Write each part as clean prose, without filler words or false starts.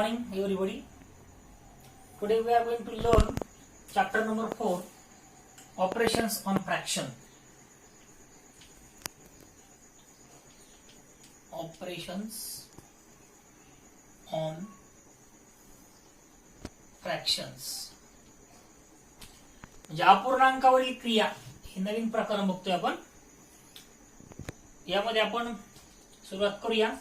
morning, everybody. Today we are going to learn chapter number 4, operations on fraction. Operations on fractions. म्हणजे अपूर्णांकावरील क्रिया हे नवीन प्रकरण बघतोय आपण. यामध्ये आपण सुरुवात करूया.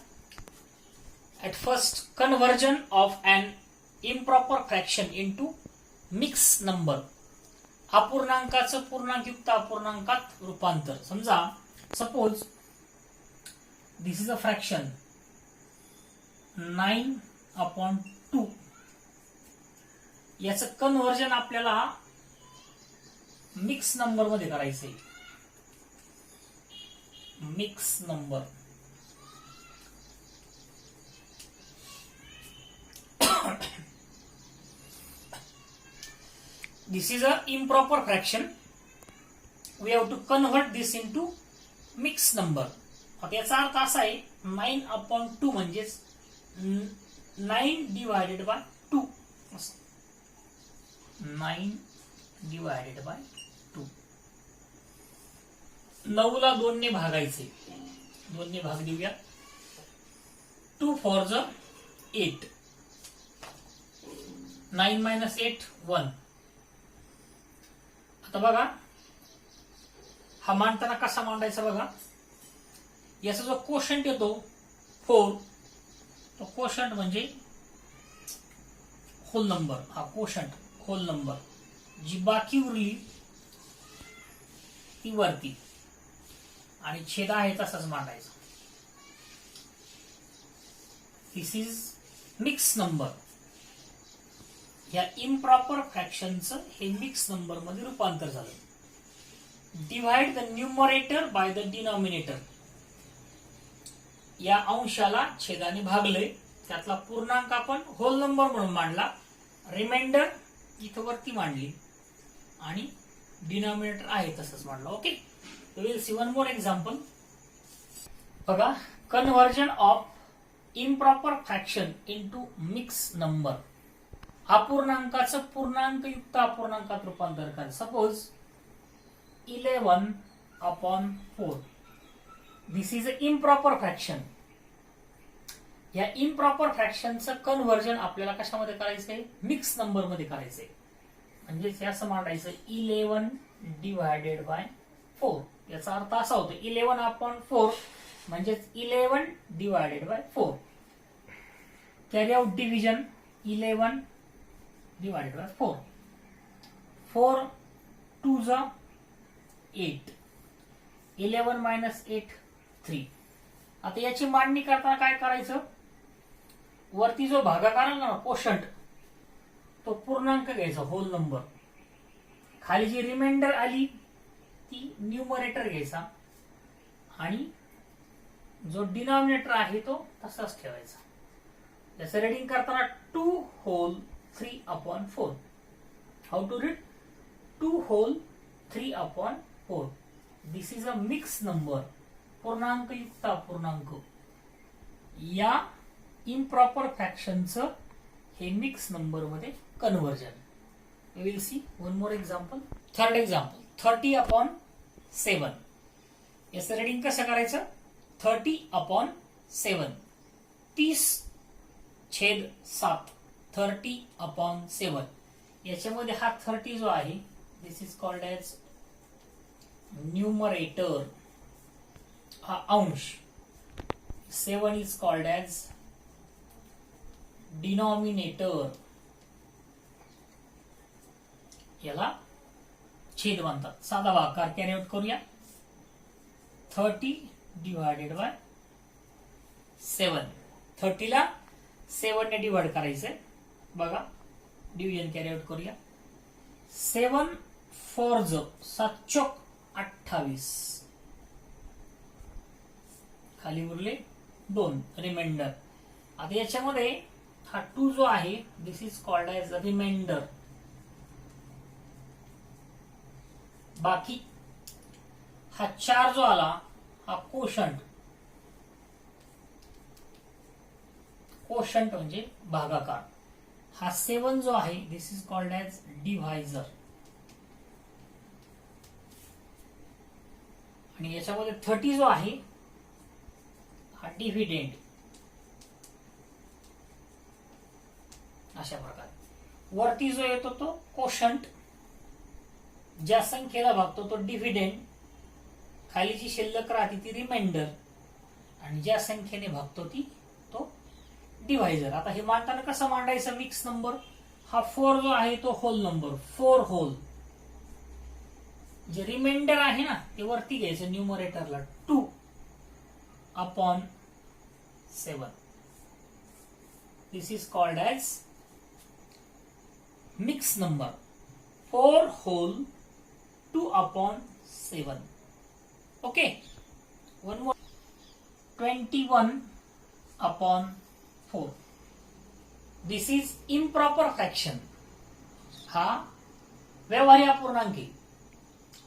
At first, conversion of an improper fraction into mixed number. अपूर्णांकाचं पूर्णांकयुक्त अपूर्णांकात रूपांतर. समजा suppose this is a fraction 9/2. याचं कन्व्हर्जन आपल्याला मिक्स नंबर मध्ये करायचंय. Mix number. This is a improper fraction. We have to convert this into mixed number. आता याचा अर्थ असा आहे 9/2 म्हणजेच 9 divided by 2. 9 divided by 2. 9 ला 2 ने भागायचे. 2 ने भाग देऊया. 2 4 ज 8. 9 minus 8 1. आता बघा हा मांडताना कसा मांडायचा बघा. याचा जो कोशंट येतो 4, तो कोशंट म्हणजे होल नंबर. हा कोशंट होल नंबर. जी बाकी उरली ती वरती आणि छेद आहे तसाच मांडायचा. दिस इज मिक्स नंबर. या इम्प्रॉपर फ्रॅक्शनचं हे मिक्स नंबर मध्ये रूपांतर झालं. Divide the numerator by the denominator. या अंशाला छेदाने भागले. त्यातला पूर्णांक आपण होल नंबर म्हणून मांडला. रिमाइंडर इथं वरती मांडली आणि डिनॉमिनेटर आहे तसंच मांडलं. Okay, will see one more example. बघा, conversion of improper fraction into mix number. अपूर्णांकाचं पूर्णांकयुक्त अपूर्णांकात रूपांतर करा. Suppose 11/4. This is a improper fraction. या इम्प्रॉपर फ्रॅक्शनचं कन्व्हर्जन आपल्याला कशामध्ये करायचंय? मिक्स नंबर मध्ये करायचंय. म्हणजे असं मांडायचं 11 divided by 4. याचा अर्थ असा होतो 11/4 म्हणजेच 11 divided by 4. Carry out division 11 divided by 4. 4 2 ज 8. 11 minus 8 3. आता याची मांडणी करताना काय करायचं? वरती जो भागाकार आला ना कोशंट, तो पूर्णांक घ्यायचा होल नंबर. खाली जी रिमाइंडर आली ती न्यूमरेटर घ्यायचा आणि जो डिनॉमिनेटर आहे तो तसाच ठेवायचा. याचं रेडिंग करताना 2 whole 3/4. How to read? 2 whole 3/4. This is a mix number. पूर्णांकयुक्त अपूर्णांक. या इम्प्रॉपर फ्रॅक्शनचं हे मिक्स नंबर मध्ये conversion. We will see one more example. Third example 30/7. याचं रेडिंग कसं करायचं? 30/7. 30/7. 30/7. याच्यामध्ये हा 30 जो आहे दिस इज कॉल्ड एज न्यूमरेटर. हा अंश. 7 इज कॉल्ड एज डिनॉमिनेटर. याला छेद म्हणतात. साधा भागाकार कॅरी आउट करूया. 30 divided by 7. 30 ला 7 ने डिवाइड करायचंय. बघा, डिव्हिजन कॅरी आउट करूया. 7 4 ज 7 चोक 28. खाली उरले 2 रिमाइंडर. आता याच्यामध्ये हा 2 जो आहे दिस इज कॉल्ड एज रिमाइंडर. बाकी हा 4 जो आला हा कोशंट. कोशंट म्हणजे भागाकार. हा 7 जो आहे दिस इज कॉल्ड ॲज डिव्हायझर. आणि याच्यामध्ये 30 जो आहे हा डिव्हिडेंड. अशा प्रकारे वरती जो येतो तो कोशंट, ज्या संख्येला भागतो तो डिव्हिडेंड, खाली जी शिल्लक राहते ती रिमाइंडर, आणि ज्या संख्येने भागतो ती तो डिव्हायझर. आता हे मांडताना कसं मांडायचं मिक्स नंबर. हा 4 जो आहे तो होल नंबर, 4 होल. जे रिमाइंडर आहे ना ते वरती घ्यायचं न्यूमरेटरला, 2 upon 7. This is called as mix number. 4 whole 2 upon 7. Okay. One more. 21 upon 4. This is improper fraction. हा व्यवहार्य अपूर्णांक आहे.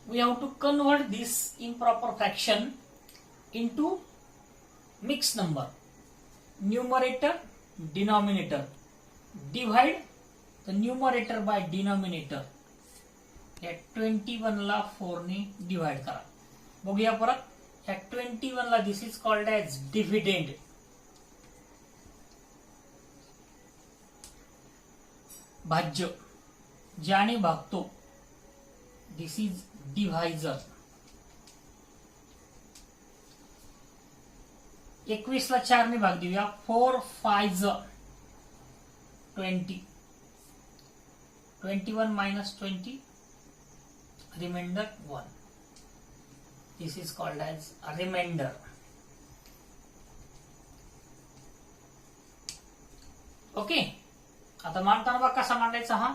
We have to convert this improper fraction into mixed number. Numerator, denominator. Divide the numerator by denominator. या 21 ला 4 ने divide करा. बघूया परत. या 21 ला दिस इज कॉल्ड ॲज डिव्हिडेंड. भाज्य, ज्याने भागतो, दिस इज डिव्हायझर. 21 ला 4 ने भाग देऊया. 4 5 20. 21 minus 20, remainder 1. This is called as a remainder. Okay. आता मांडताना बघा कसा मांडायचा. हा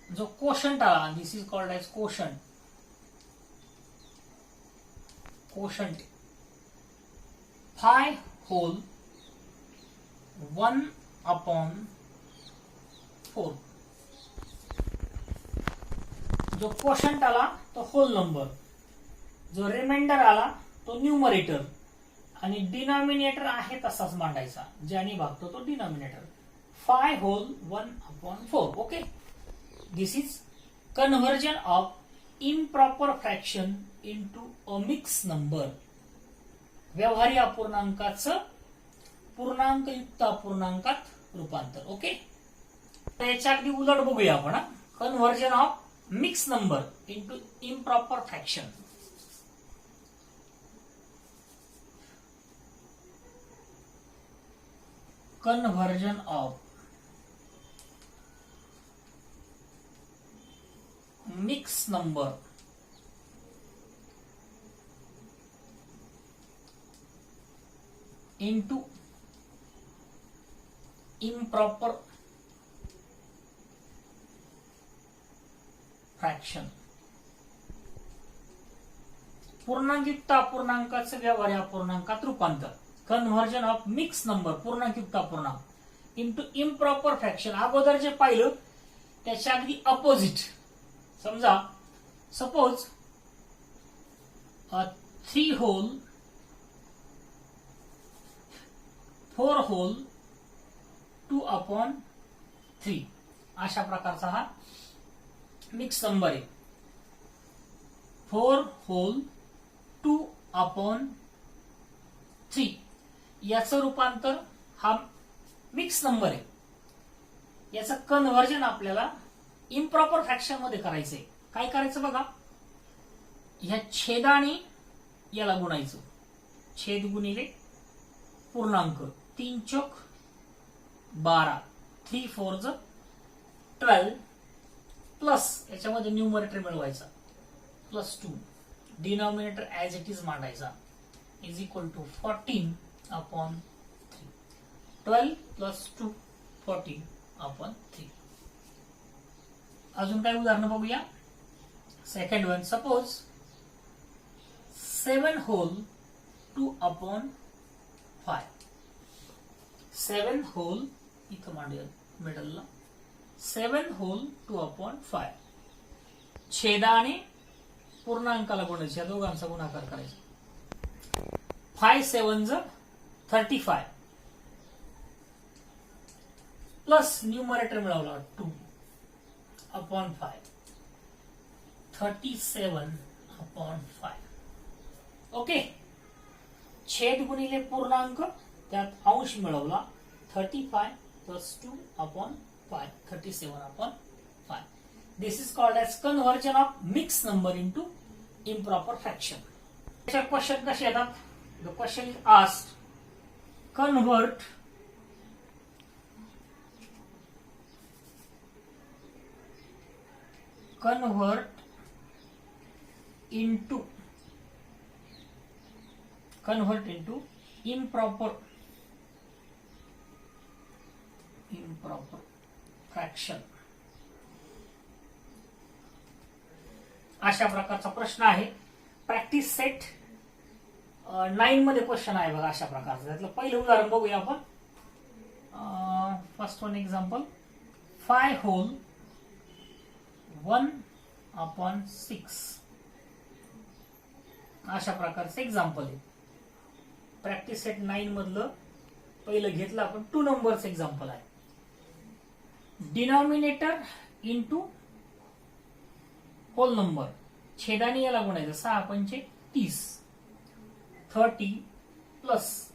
जो कोशंट आला, this is called as quotient. Quotient 5 whole 1 upon 4. जो कोशंट आला तो होल नंबर, जो रिमाइंडर आला तो न्यूमरेटर, आणि डिनॉमिनेटर आहे तसाच मांडायचा, ज्याने भागतो तो denominator. 5 whole 1 upon 4. Okay. This is conversion of improper fraction into a mix number. व्यवहार्य अपूर्णांकाचं पूर्णांकयुक्त अपूर्णांकात रूपांतर. ओके. याच्या अगदी उलट बघूया आपण. Conversion of mix number into improper fraction. Conversion of mix number into improper fraction. पूर्णांकयुक्त अपूर्णांकाचं व्यवहार्य अपूर्णांकात रूपांतर. कन्व्हर्जन ऑफ मिक्स नंबर, पूर्णांकयुक्त अपूर्णांक, इंटू इम्प्रॉपर फ्रॅक्शन. अगोदर जे पाहिलं त्याच्या अगदी अपोजिट. समजा सपोज 3 होल 4 होल 2 अपॉन 3. अशा प्रकारचा हा मिक्स नंबर आहे. 4 होल 2 अपॉन 3. याचं रूपांतर हा मिक्स नंबर आहे. याचं कन्व्हर्जन आपल्याला इम्प्रॉपर फ्रॅक्शन मध्ये करायचंय. काय करायचं बघा. ह्या छेदाने याला गुणायचं. छेद गुणिले पूर्णांक. 3 चौक 12, 3 4 12, प्लस याच्यामध्ये न्यूमरेटर मिळवायचा plus 2, denominator as it is मांडायचा, is equal to 14 upon 3. 12 plus 2 14 upon 3. अजून काही उदाहरण बघूया. Second one. Suppose 7 whole 2 upon 5. 7 whole इथं मांडूया मिडलला. 7 होल 2 अपॉन 5. छेदाने पूर्णांकाला गुणायचे, या दोघांचा गुणाकार करायचा. 5 7 35. प्लस न्यूमरेटर मिळवला 2 अपॉन 5 37/5. ओके. छेद गुणिले पूर्णांक त्यात अंश मिळवला 35 plus 2/5 37/5. This is called as conversion of mix number into improper fraction. Question कसे येतात? The question is asked convert into improper fraction. अशा प्रकारचा प्रश्न आहे. प्रॅक्टिस सेट 9 मध्ये क्वेश्चन आहे बघा अशा प्रकारचं. त्यातलं पहिलं उदाहरण बघूया आपण. फर्स्ट वन एक्झाम्पल 5 होल 1/6 अशा प्रकारचं एक्झाम्पल आहे. प्रॅक्टिस सेट 9 मधलं पहिलं घेतलं आपण. 2 नंबरचं एक्झाम्पल आहे. Denominator into whole number. छेदाने याला गुणायचं 6 × 30 30 प्लस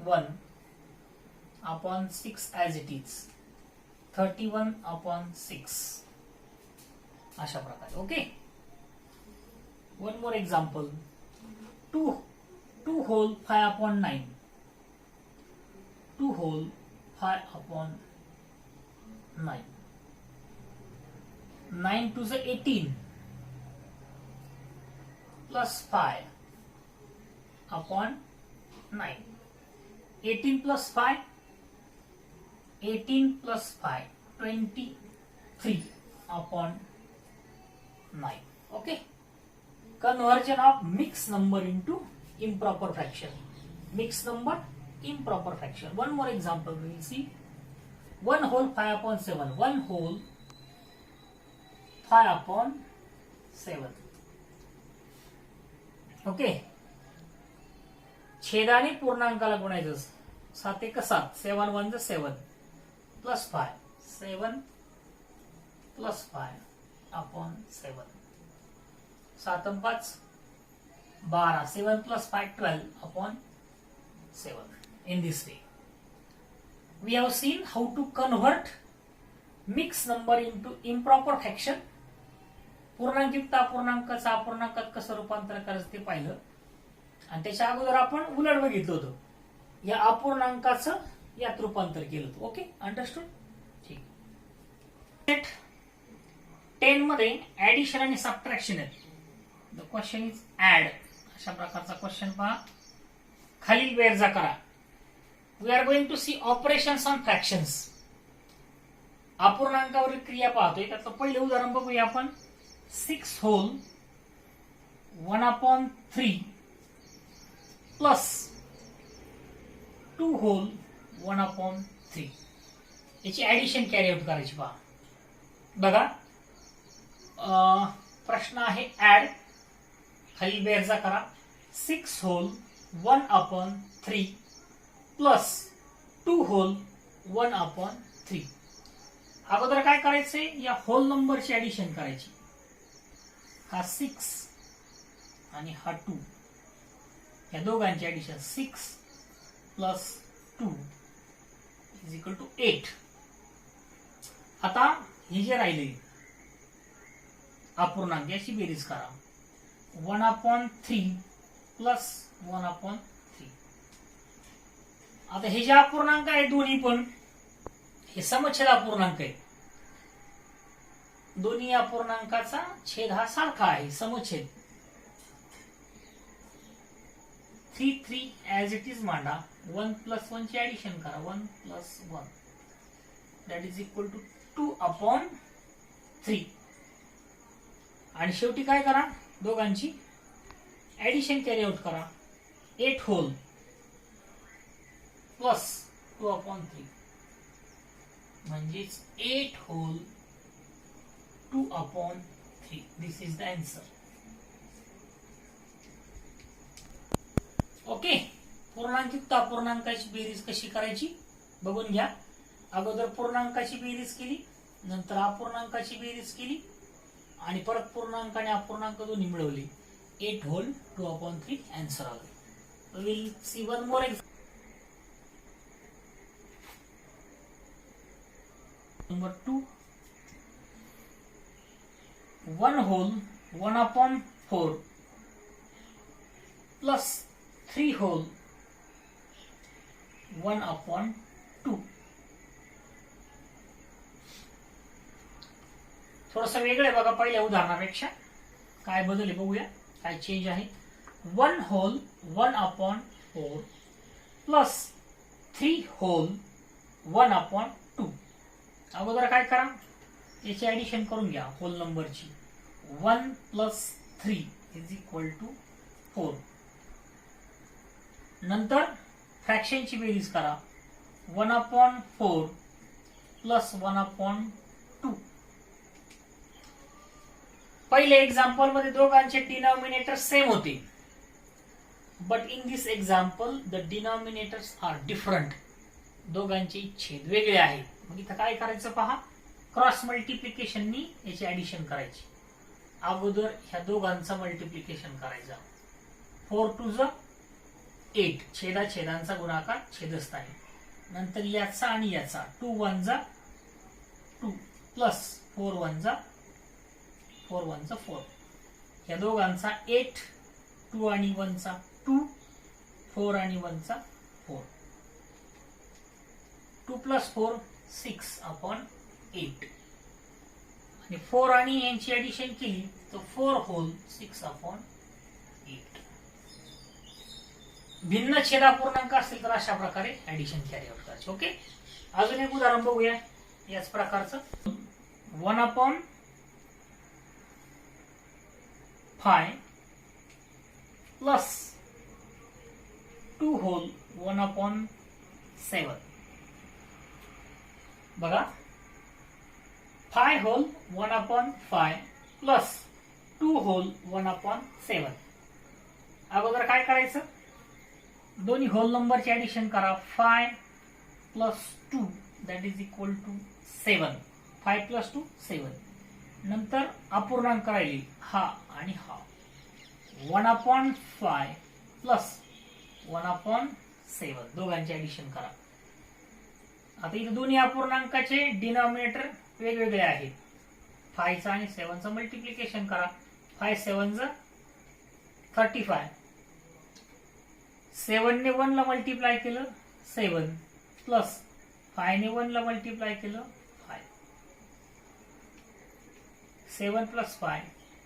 1/6 ॲज इट इज 31/6 अशा प्रकारे. Okay. One more example 2 whole 5/9 2 whole 5/9 9 to the 18 plus 5/9 18 plus 5 18 plus 5 23/9. Okay. Conversion of mixed number into improper fraction. Mixed number, improper fraction. One more example we will see. 1 whole 5/7 1 whole 5/7. Okay. छेदाने पूर्णांकाला गुणायचं 7 × 7 7 1 7 plus 5 7 plus 5/7 7 × 5 12 7 plus 5 12/7. In this way we have seen how to convert mixed number into improper fraction. पूर्णांकयुक्त अपूर्णांकाचं अपूर्णांकात कसं रूपांतर करायचं ते पाहिलं. आणि त्याच्या अगोदर आपण उलट बघितलं होतं. या अपूर्णांकाचं यात रूपांतर केलं होतं. ओके. अंडरस्टूड. ठीक. 10 मध्ये ऍडिशन आणि सबट्रॅक्शन आहे. The question is add. अशा प्रकारचा क्वेश्चन पहा. खालील बेरजा करा. We are going to see operations on fractions. अपूर्णांकावरील क्रिया पाहतोय. त्यातलं पहिलं उदाहरण बघूया आपण. 6 होल 1/3 प्लस 2 होल 1/3 याची ऍडिशन कॅरी आउट करायची पहा. बघा प्रश्न आहे ऍड. खाली बेरजा करा. 6 होल 1/3 प्लस 2 होल 1/3. अगोदर काय करायचंय? या होल नंबरची ऍडिशन करायची. हा 6 आणि हा 2 या दोघांची addition 6 plus 2 is equal to 8. आता हे जे राहिले अपूर्णांक याची बेरीज करा. 1/3 प्लस 1/3. आता हे जे अपूर्णांक आहे दोन्ही पण हे समछेद अपूर्णांक आहे. दोन्ही अपूर्णांकाचा छेद हा सारखा आहे. समछेद 3 ऍज इट इज मांडा. 1 + 1 ची ऍडिशन करा. 1 + 1 दॅट इज इक्वल टू 2/3. आणि शेवटी काय करा? दोघांची ऍडिशन कॅरी आउट करा. 8 होल प्लस 2/3 म्हणजेच 8 whole 2/3. This is the answer. Okay. पूर्णांकयुक्त अपूर्णांकाची बेरीज कशी करायची बघून घ्या. अगोदर पूर्णांकाची बेरीज केली, नंतर अपूर्णांकाची बेरीज केली आणि परत पूर्णांक आणि अपूर्णांक दोन्ही मिळवले. 8 होल 2/3 आन्सर आला. Will see one more example. Number 2, 1 whole 1/4 plus 3 whole 1/2. थोडस वेगळं आहे बघा पहिल्या उदाहरणापेक्षा. काय बदल आहे बघूया, काय चेंज आहे. 1 होल 1/4 प्लस 3 होल 1/2. अगोदर काय करा, याची ऍडिशन करून घ्या होल नंबरची. 1 प्लस 3 इज इक्वल टू 4. नंतर फ्रॅक्शनची बेरीज करा. 1/4 प्लस 1/2. पहिले एक्झाम्पल मध्ये दोघांचे डिनॉमिनेटर सेम होते, but in this example the denominators are different. दोघांचे छेद वेगळे आहेत. मग इथं काय करायचं पहा, क्रॉस मल्टिप्लिकेशननी याची ऍडिशन करायची. अगोदर ह्या दोघांचं मल्टिप्लिकेशन करायचं. 4 2 8 छेदांचा गुणाकार छेदस्थानी. नंतर याचा आणि याचा 2 1 2 प्लस 4 1 4. या दोघांचा 8 2 आणि 1 2 4 आणि 1 4. 2 प्लस 4 6/8 आणि 4 आणि यांची ऍडिशन केली तर 4 होल 6/8. भिन्न छेदापूर्णांक असतील तर अशा प्रकारे ऍडिशन कॅरी आउट करायचे. ओके, अजून एक उदाहरण बघूया याच प्रकारचं. 1/5 प्लस 2 होल 1/7. बघा, 5 होल 1/5 प्लस 2 होल 1/7. अगोदर काय करायचं, दोन्ही होल नंबरची ऍडिशन करा. 5 plus 2 that is equal to 7. 5 plus 2 7. नंतर अपूर्णांक राहिली हा आणि हा. 1/5 प्लस 1/7 दोघांची ऍडिशन करा. आता इथे दोन्ही अपूर्णांकाचे डिनॉमिनेटर वेगवेगळे आहेत. 5 आणि 7 मल्टिप्लिकेशन करा. 5 7 35. 7 ने 1 ला मल्टिप्लाय केलं 7 प्लस 5 ने 1 ला मल्टिप्लाय केलं 5. 7 प्लस 5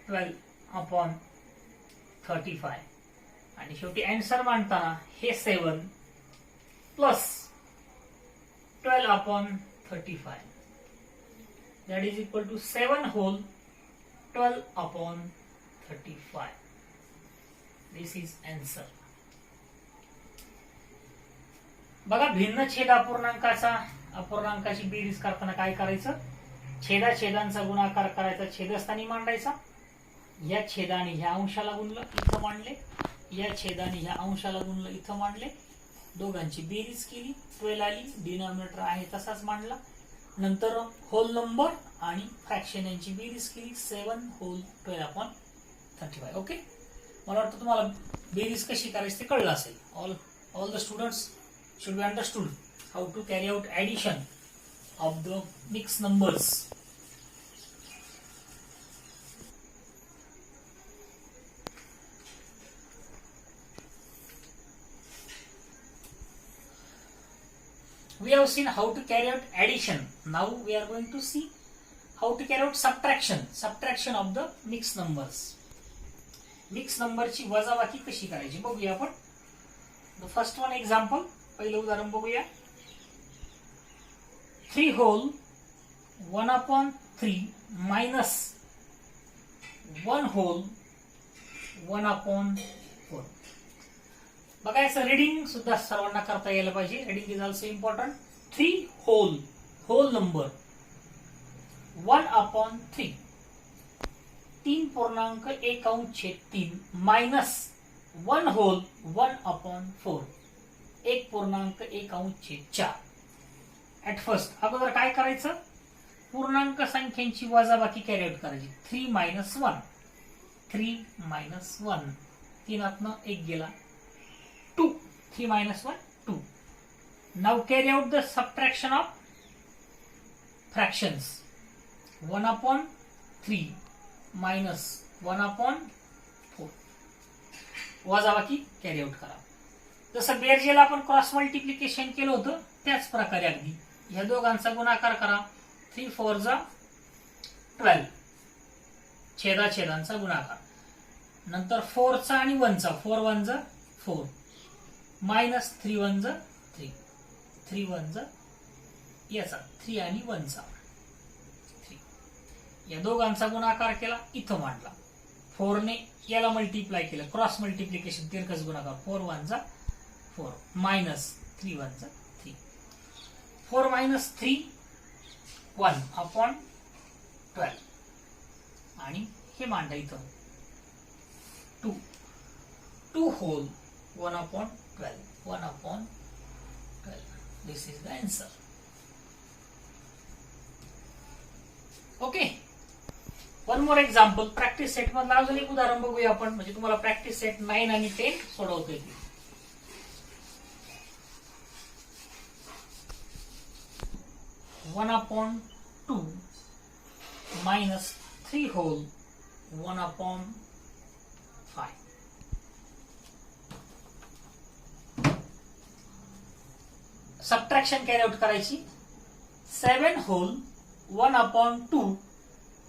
12/35. आणि शेवटी आन्सर मांडताना हे 7 plus 12/35 that is equal to 7 whole 12/35. This is answer. बघा, भिन्न छेद अपूर्णांकाची बेरीज करताना काय करायचं, छेदांचा गुणाकार करायचा, छेदस्थानी मांडायचा. या छेदाने ह्या अंशाला गुणलं इथं मांडले, या छेदाने ह्या अंशाला गुणलं इथं मांडले. दोघांची बेरीज केली 12 आली. डिनॉमिनेटर आहे तसाच मांडला. नंतर होल नंबर आणि फ्रॅक्शन यांची बेरीज केली. 7 होल 12/35. ओके, मला वाटतं तुम्हाला बेरीज कशी करायची ते कळलं असेल. All the students should be understood how to carry out addition of the mixed numbers. We have seen how to carry out addition. Now we are going to see how to carry out subtraction of the mixed numbers. Mixed number ची वजाबाकी कशी करायची बघूया आपण. The first one example, पहिलं उदाहरण बघूया. 3 hole 1/3 minus 1 whole 1/4. बघा, याचं रीडिंग सुद्धा सर्वांना करता यायला पाहिजे. Reading is also important. 3 whole number 1/3 3.1/3 minus 1 whole 1/4 1.1/4. At first अगोदर काय करायचं, पूर्णांक संख्यांची वजाबाकी कॅरी आउट करायची. 3 - 1, 3 - 1, 3 1 गेला 2, 3 - 1 2. Now carry out the subtraction of fractions. 1/3 minus 1/4 वजाबाकी कॅरी आउट करा. जसं बेरजेला आपण क्रॉस मल्टिप्लिकेशन केलं होतं त्याच प्रकारे अगदी या दोघांचा गुणाकार करा. 3 4 12 छेदाछेदांचा गुणाकार. नंतर 4 चा आणि 1 चा, 4 1 4 मायनस 3 1 3, 3 1 याचा 3 आणि 1 चा 3. या दोघांचा गुणाकार केला, इथं मांडला. 4 ने याला मल्टिप्लाय केलं, क्रॉस मल्टिप्लिकेशन तिरकस गुणाकार. 4 1 4 मायनस 3 1 3. 4 - 3 1/12 आणि हे मांडा इथं 2 2 whole 1/12 1/12. This is the answer. Okay, one more example. Practice set मधलं अजून एक उदाहरण बघूया आपण, म्हणजे तुम्हाला प्रॅक्टिस सेट 9 आणि 10 सोडवता येईल. 1/2 minus 3 whole 1/5. Subtraction carry out करायची. 7 होल 1/2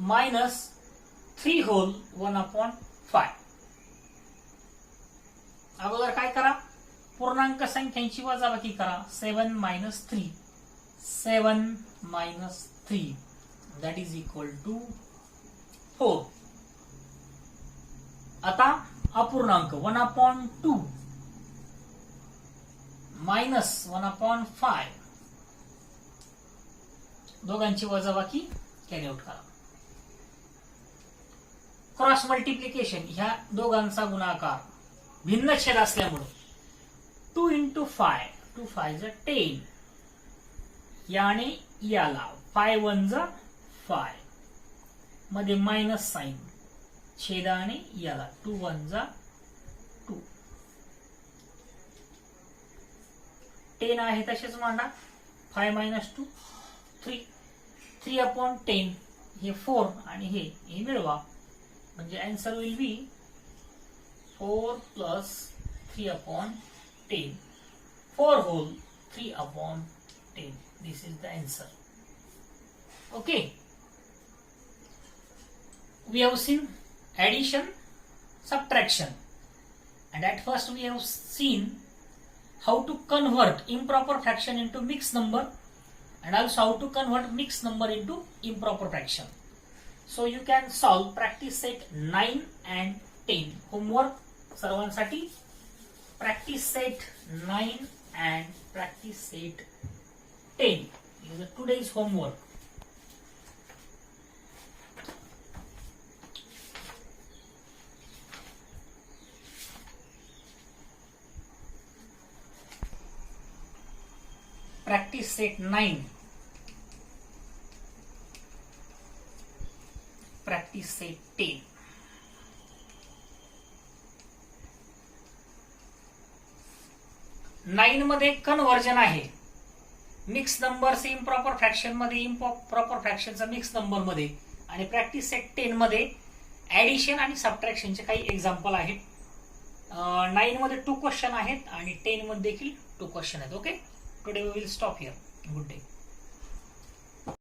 मायनस 3 होल 1/5. अगोदर काय करा, पूर्णांक संख्यांची वजाबाकी करा. 7 - 3, 7 - 3 that is equal to 4. आता अपूर्णांक 1/2 मायनस 1/5 दोघांची वजाबाकी कॅरी आउट करा. क्रॉस मल्टिप्लिकेशन, ह्या दोघांचा गुणाकार भिन्न छेद असल्यामुळे 2 × 5, 2 5 10 याने याला 5 1 5 मध्ये मायनस साइन, छेदाने याला 2 1 2. 10 आहे तसेच मांडा. 5 - 2 3, 3/10 हे 4 आणि हे मिळवा. म्हणजे answer will be 4 + 3/10, 4 whole 3/10. This is the answer. Okay. We have seen addition, subtraction, and at first we have seen how to convert improper fraction into mixed number, and also how to convert mixed number into improper fraction. So you can solve practice set 9 and 10. Homework सर्वांसाठी practice set 9 and practice set 10 is today's homework. Practice set 9, practice set 10. Nine मध्ये conversion आहे. Mix numbers improper fraction मध्ये, improper फ्रॅक्शनचा mix number मध्ये, आणि practice set 10 मध्ये addition आणि सबट्रॅक्शनचे काही example आहेत. 9 मध्ये 2 क्वेश्चन आहेत आणि 10 मध्ये देखील 2 क्वेश्चन आहेत. Okay, today we will stop here. Good day.